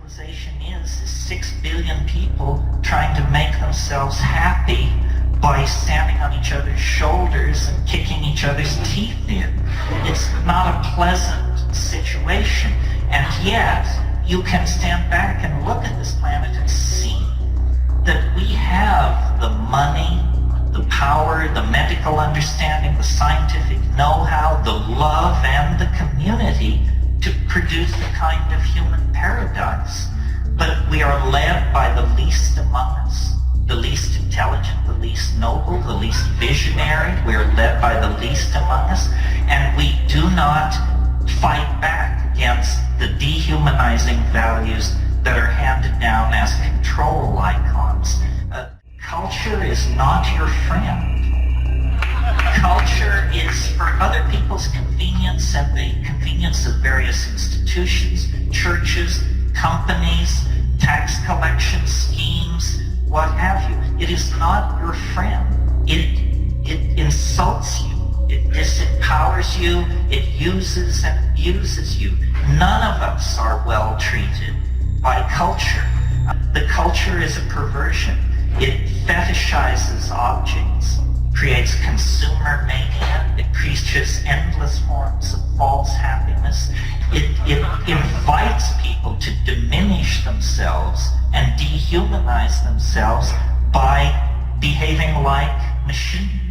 civilization is 6 billion people trying to make themselves happy by standing on each other's shoulders and kicking each other's teeth in. It's not a pleasant situation, and yet you can stand back and look at this planet and see that we have the money, the power, the medical understanding, the scientific know-how, the love, and the community to produce the kind of human paradise. But we are led by the least among us, the least intelligent, the least noble, the least visionary. We are led by the least among us, and we do not fight back against the dehumanizing values that are handed down as control icons. Culture is not your friend. Culture is for other people's convenience and the convenience of various institutions, churches, companies, tax collection schemes, what have you. It is not your friend. It insults you. It disempowers you. It uses and abuses you. None of us are well treated by culture. The culture is a perversion. It fetishizes objects, creates consumer mania, it creates endless forms of false happiness. It invites people to diminish themselves and dehumanize themselves by behaving like machines.